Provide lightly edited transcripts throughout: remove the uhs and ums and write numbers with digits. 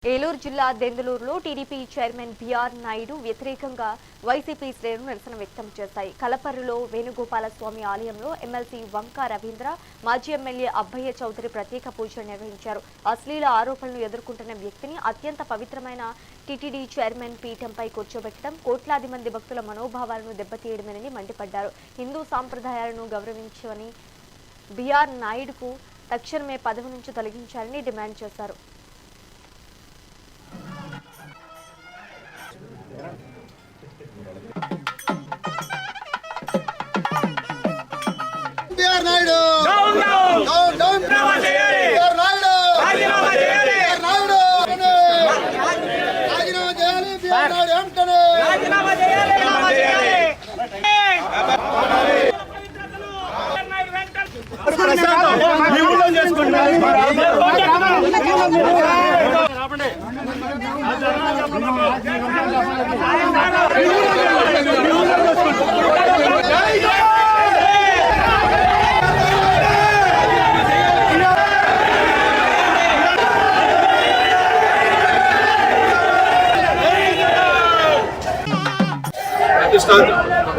ఏలూరు జిల్లా దెందులూరులో TDP chairman BR Naidu వ్యతిరేకంగా YCP శ్రేణులు నిరసన వ్యక్తం చేశాయి. కలపర్రులో వేణుగోపాలస్వామి ఆలయంలో ఎమ్మెల్సీ వంకా రవీంద్ర, మాజీ ఎమ్మెల్యే అబ్బయ్య చౌదరి ప్రత్యేక పూజలు నిర్వహించారు. అశ్లీల ఆరోపణలు ఎదుర్కొంటున్న వ్యక్తిని అత్యంత పవిత్రమైన టీటీడీ చైర్మన్ పీఠంపై కూర్చోబెట్టడం కోట్లాది మంది భక్తుల మనోభావాలను దెబ్బతీయడమేనని మండిపడ్డారు. హిందూ సాంప్రదాయాలను గౌరవించని బిఆర్ నాయుడుకు తక్షణమే పదవి నుంచి తొలగించాలని డిమాండ్ చేశారు. BR Naidu down down down BR Naidu రాజీనామా చేయాలి బిఆర్ నాయుడు వెంటనే రాజీనామా చేయాలి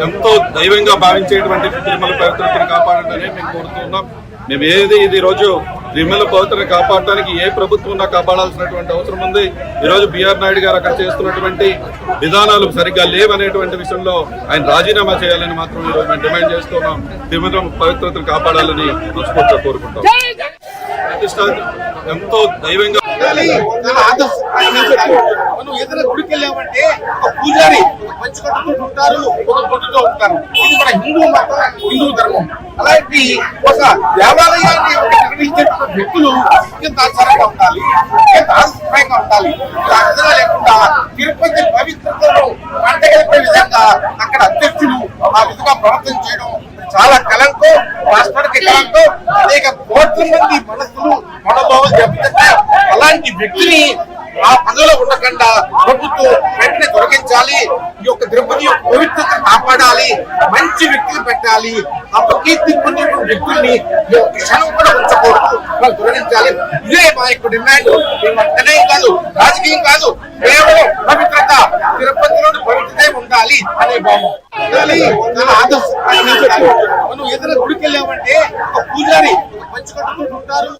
ఎంతో దైవంగా భావించేటువంటి తిరుమల పవిత్రతను కాపాడాలని మేము కోరుతున్నాం. మేము ఇది రోజు తిరుమల పవిత్రను కాపాడటానికి ఏ ప్రభుత్వం ఉన్నా కాపాడాల్సినటువంటి అవసరం ఉంది. ఈరోజు బిఆర్ నాయుడు గారు అక్కడ చేస్తున్నటువంటి విధానాలు సరిగ్గా లేవనేటువంటి విషయంలో ఆయన రాజీనామా చేయాలని మాత్రం ఈరోజు మేము డిమాండ్ చేస్తున్నాం. తిరుమల పవిత్రతను కాపాడాలని మనస్ఫూర్తిగా కోరుకుంటాం. ఎంతో దైవంగా మనం ఏదైనా గుడికి వెళ్ళామంటే ఒక పూజారి మంచి కట్టుకుంటూ ఉంటారు, ఒక పొట్టుతో ఉంటారు. ఇది మన హిందూ మతం, హిందూ ధర్మం. అలాంటి ఒక దేవాలయాన్ని నిర్వహించేటువంటి వ్యక్తులు ఎంత ఆచారంగా ఉండాలి, ఎంత ఆదర్శప్రాయంగా ఉండాలి. అర్థం లేకుండా తిరుపతి పవిత్రతను మంటగలిపే విధంగా అక్కడ అధ్యక్షులు ఆ విధంగా ప్రవర్తన చేయడం చాలా కలంకం, రాష్ట్రానికి కలంకం. అనేక కోట్ల మంది మనసులు మనోభావాలు దెబ్బతింటాయి. అలాంటి వ్యక్తిని ఆ పదవిలో ఉండకుండా ప్రభుత్వం వెంటనే తొలగించాలి. ఈ యొక్క తిరుపతి యొక్క పవిత్రతను కాపాడాలి, మంచి వ్యక్తులు పెట్టాలి. ఆ కీర్తి పొందిన వ్యక్తుల్ని క్షణం కూడా ఉంచకూడదు, వాళ్ళు తొలగించాలి. ఇదే మా యొక్క డిమాండ్. వెంటనే కాదు, రాజకీయం కాదు, కేవలం పవిత్రత, తిరుపతిలోని పవిత్రతే ఉండాలి అనే భావం. మనం ఏదైనా గుడికి వెళ్ళామంటే ఒక పూజారి మంచి కట్టుకుంటూ ఉంటారు.